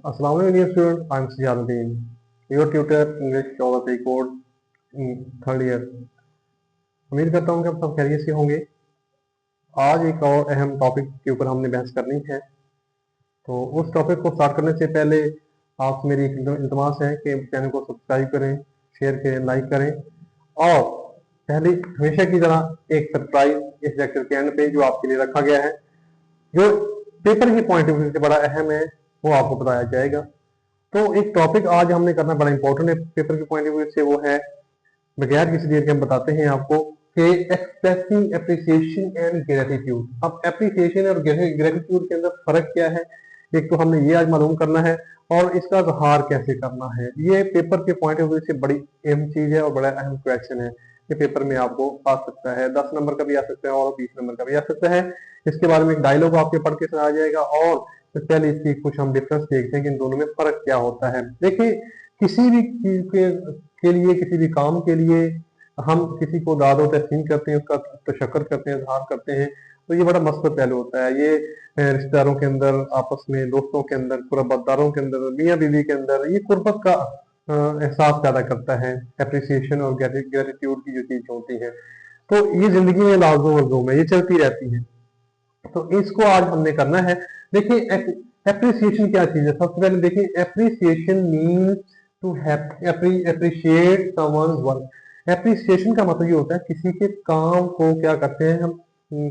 Assalamu alaikum dear student, I am Sijaluddin, your tutor English Geography Code third year. उम्मीद करता हूँ कि आप सब खैरियत से होंगे। आज एक और अहम टॉपिक के ऊपर हमने बहस करनी है। तो उस टॉपिक को स्टार्ट करने से पहले आपसे मेरी एक इल्तमास है कि चैनल को सब्सक्राइब करें, शेयर करें, लाइक करें और पहले हमेशा की तरह एक सरप्राइज इस लेक्चर के एंड पे जो आपके लिए रखा गया है, जो पेपर के पॉइंट ऑफ व्यू से बड़ा अहम है, वो आपको बताया जाएगा। तो एक टॉपिक आज हमने करना बड़ा इंपॉर्टेंट है पेपर के पॉइंट ऑफ व्यू से, वो है बगैर किसी देर के हम बताते हैं आपको कि एक्सप्रेसिंग एप्रिसिएशन एंड ग्रेटिट्यूड। अब एप्रिसिएशन और ग्रेटिट्यूड के अंदर फर्क क्या है, एक तो हमने ये आज मालूम करना है और इसका इजहार कैसे करना है। ये पेपर के पॉइंट ऑफ व्यू से बड़ी अहम चीज है और बड़ा अहम क्वेश्चन है। ये पेपर में आपको आ सकता है, 10 नंबर का भी आ सकता है और 20 नंबर का भी आ सकता है। इसके बारे में एक डायलॉग आपके पढ़ के सुनाया जाएगा और पहले इसकी कुछ हम डिफरेंस देखते हैं कि इन दोनों में फर्क क्या होता है। देखिए, किसी भी चीज के लिए, किसी भी काम के लिए हम किसी को दाद व तहसीन करते हैं, उसका तशक्कर करते हैं, इजहार करते हैं, तो ये बड़ा मस्बत पहलू होता है। ये रिश्तेदारों के अंदर, आपस में दोस्तों के अंदर, कुर्बतदारों के अंदर, मियाँ बीवी के अंदर ये कुर्बत का एहसास पैदा करता है। एप्रिसिएशन और ग्रेटिट्यूड की जो चीज होती है, तो ये जिंदगी में लाजो मजलूम है, ये चलती रहती है। तो इसको आज हमने करना है। देखिए, एप्रिसिएशन क्या चीज है। सबसे पहले देखिए, appreciation means to appreciate someone's work. Appreciation का मतलब ये होता है किसी के काम को क्या करते हैं हम,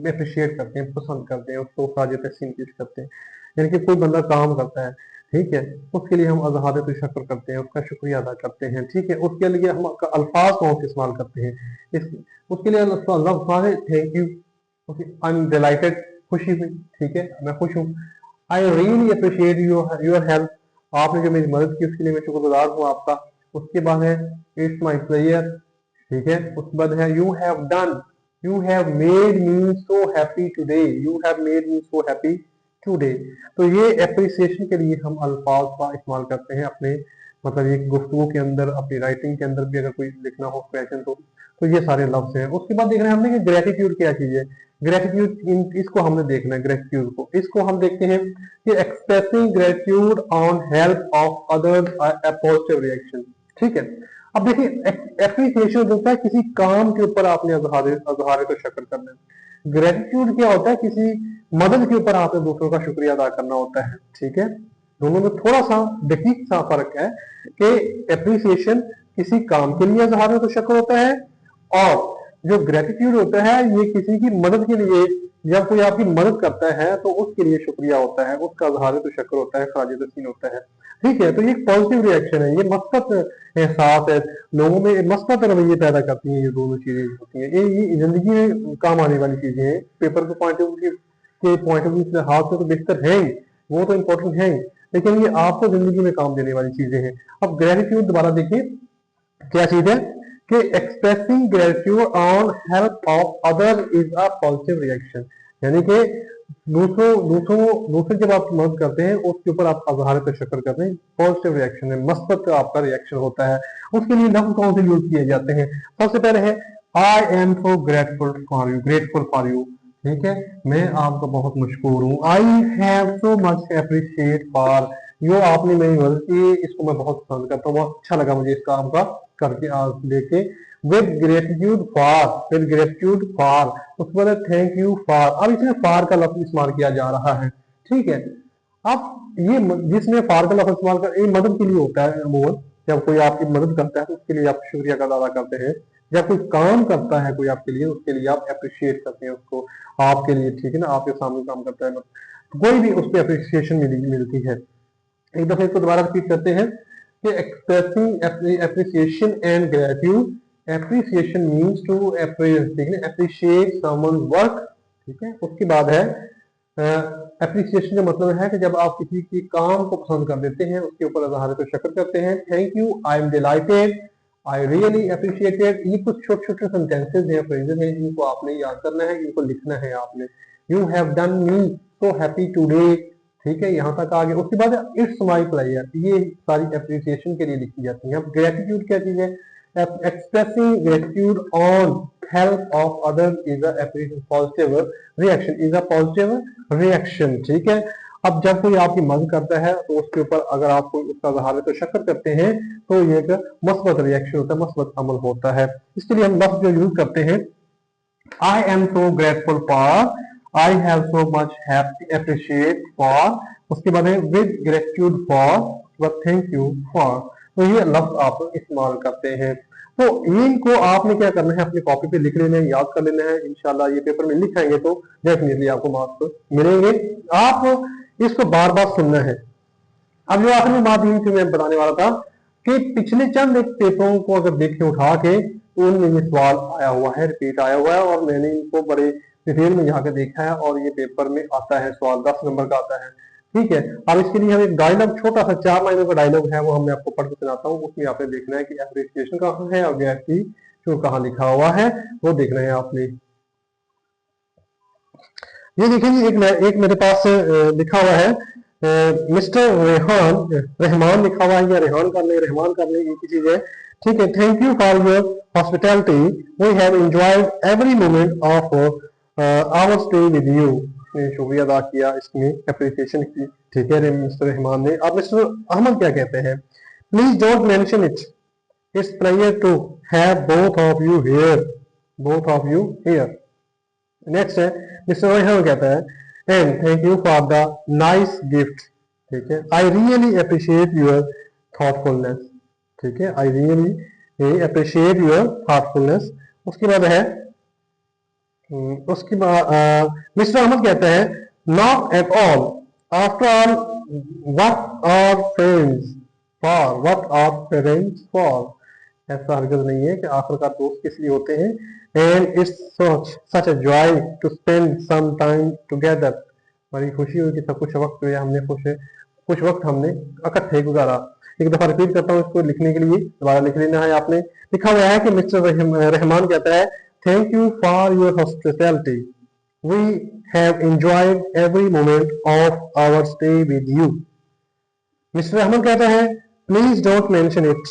अप्रिशिएट करते हैं, पसंद करते हैं, उसको साजिद तहसीन पेश करते हैं। यानी कि कोई बंदा काम करता है, ठीक है, उसके लिए हम अजहार तशक्कुर करते हैं, उसका शुक्रिया अदा करते हैं, ठीक है। उसके लिए हम अल्फाज कौन से इस्तेमाल करते हैं, उसके लिए लफ्ज़ है thank you, okay, I am delighted, खुशी हुई, ठीक है, मैं खुश हूँ। आई रियली अप्रिशिएट योर हेल्प, आपने जो मेरी मदद की उसके लिए मैं शुक्रगुजार हूँ आपका। उसके बाद है इट्स माई प्लेयर, ठीक है। उसके बाद है you have done, you have made me so happy today, you have made me so happy today. तो ये एप्रिसिएशन के लिए हम अल्फाज का इस्तेमाल करते हैं अपने, मतलब ये गुफ्तगू के अंदर, अपनी राइटिंग के अंदर भी अगर कोई लिखना हो क्वेश्चन तो ये सारे लफ्ज हैं। उसके बाद देख रहे हैं हमने कि ग्रेटिट्यूड क्या चीज है। ग्रेटिट्यूड, इसको हमने देखना है। ग्रेटिट्यूड को, इसको हम देखते हैं कि expressing gratitude on help of others a positive reaction, ठीक है। अब देखिए, एप्रिसिएशन होता है किसी काम के ऊपर आपने अजहार तो शक्र करना है। ग्रेटिट्यूड क्या होता है, किसी मदद के ऊपर आपने दूसरों का शुक्रिया अदा करना होता है, ठीक है। दोनों में थोड़ा सा दकीक सा फर्क है कि एप्रिसिएशन किसी काम के लिए अजहार तो शक्र होता है और जो ग्रेटिट्यूड होता है ये किसी की मदद के लिए, जब कोई आपकी मदद करता है तो उसके लिए शुक्रिया होता है, उसका इज़हार तशक्कुर होता है, खराज तहसीन होता है, ठीक है। तो ये पॉजिटिव रिएक्शन है, ये मस्बत एहसास है, लोगों में मस्बत रवैये पैदा करती हैं। ये दोनों चीजें होती हैं, ये जिंदगी में काम आने वाली चीजें हैं। पेपर के पॉइंट ऑफ व्यू से हाथ से तो बेहतर है ही, वो तो इम्पोर्टेंट है ही, लेकिन ये आपको जिंदगी में काम देने वाली चीजें हैं। अब ग्रेटिट्यूड दोबारा देखिए क्या चीज है कि expressing gratitude on help of other is a positive reaction, यानी कि दूसरे जब आप मदद करते हैं उसके ऊपर आप अजहार तशक्कुर करते हैं, पॉजिटिव रिएक्शन है, मस्बत का आपका रिएक्शन होता है। उसके लिए लफ्ज कौन से यूज किए जाते हैं। सबसे पहले है I am so grateful for you, grateful for you, ठीक है, मैं आपका बहुत मशहूर हूँ। I have so much appreciate for you, आपने मेरी मदद की, इसको मैं बहुत पसंद करता हूँ, बहुत अच्छा लगा मुझे इस काम का करके आज लेके। With gratitude for, with gratitude for, उसके बाद थैंक यू फॉर। अब इसमें फॉर का लफ्ज इस्तेमाल किया जा रहा है, ठीक है। अब ये जिसमें फॉर का लफ्ज इस्तेमाल कर, ये मदद के लिए होता है अमूमन। जब कोई आपकी मदद करता है तो उसके लिए आप शुक्रिया का अदा करते हैं। जब कोई काम करता है कोई आपके लिए, उसके लिए आप अप्रिशिएट करते हैं उसको, आपके लिए, ठीक है ना, आपके सामने काम करता है, कोई भी उस पर अप्रिसिएशन मिलती है। एक दफे इसको दोबारा रिपीट करते हैं कि expressing appreciation and gratitude. Appreciation means to appreciate someone's work, ठीक है। उसके बाद है एप्रिसिएशन का मतलब है कि जब आप किसी के काम को पसंद कर देते हैं, उसके ऊपर अज़हार तशक्कुर करते हैं। Thank you, I am delighted, I really appreciated. ये कुछ छोटे छोटे सेंटेंसेस हैं, फ्रेजेस हैं, जिनको आपने याद करना है, इनको लिखना है आपने। You have done me so happy today, ठीक है, यहाँ तक आ गया। उसके बाद इट्स माई प्लेयर, ये सारी एप्रिसिएशन के लिए लिखी जाती है। अब ग्रेटिट्यूड क्या चीज है, expressing gratitude on help of other is a positive reaction, is a positive reaction, ठीक है। अब जब कोई आपकी मदद करता है तो उसके ऊपर अगर आप कोई उसका इज़हार तो शक्र करते हैं तो ये एक मस्बत रिएक्शन होता है, मस्बत अमल होता है। इसके लिए हम लफ्ज जो यूज करते हैं, आई am so grateful for, I have so much happy appreciate for, उसके बाद है with gratitude for, thank you for. तो ये लफ्ज आप इस्तेमाल करते हैं। तो इनको आपने क्या करना है, अपनी कॉपी पे लिख लेना है, याद कर लेना है। इंशाल्लाह ये पेपर में लिखाएंगे तो डेफिनेटली आपको मार्क्स मिलेंगे। आप इसको बार बार सुनना है। अब जो आखिरी बात यही मैं बताने वाला था कि पिछले चंद एक पेपरों को अगर देखें उठा के तो उनमें ये सवाल आया हुआ है, रिपीट आया हुआ है, और मैंने इनको बड़े डिटेल में यहाँ के देखा है और ये पेपर में आता है, सवाल 10 नंबर का आता है। ठीक है, अब इसके लिए हम एक डायलॉग, छोटा सा 4 लाइनों का डायलॉग है, वो मैं आपको पढ़ के सुनाता हूँ। उसमें आपने देखना है कि एप्रिसिएशन कहाँ है और ग्रेटिट्यूड कहाँ लिखा हुआ है, वो देखना है आपने। ये देखिए एक मेरे पास लिखा हुआ है मिस्टर रहमान लिखा हुआ है, या रेहान कर ले एक ही चीज है। ठीक है, thank you for your hospitality, we have enjoyed every moment of our stay with you. शुक्रिया अदा किया, इसमें एप्रिसिएशन की। ठीक है मिस्टर रहमान ने। अब मिस्टर अहमद क्या कहते हैं, please don't mention it, it's pleasure to have both of you here. Next है मिस्टर रोहन कहता है, and thank you for the nice gift. ठीक है, I really appreciate your thoughtfulness. ठीक है, I really appreciate your thoughtfulness. उसके बाद है मिस्टर अहमद कहता है, not at all, after all what are parents for. ऐसा हरगिज़ नहीं है कि आखिरकार दोस्त किस लिए होते हैं। And it's such a joy to spend some time together. बड़ी खुशी हुई कि सब कुछ वक्त हुआ, हमने कुछ वक्त हमने इकट्ठे गुजारा। एक दफा रिपीट करता हूँ इसको लिखने के लिए, दोबारा लिख लेना है आपने। लिखा हुआ है कि मिस्टर रहमान कहता है, thank you for your hospitality, we have enjoyed every moment of our stay with you. Mister Rahman कहता है, प्लीज डोंट मेंशन इट,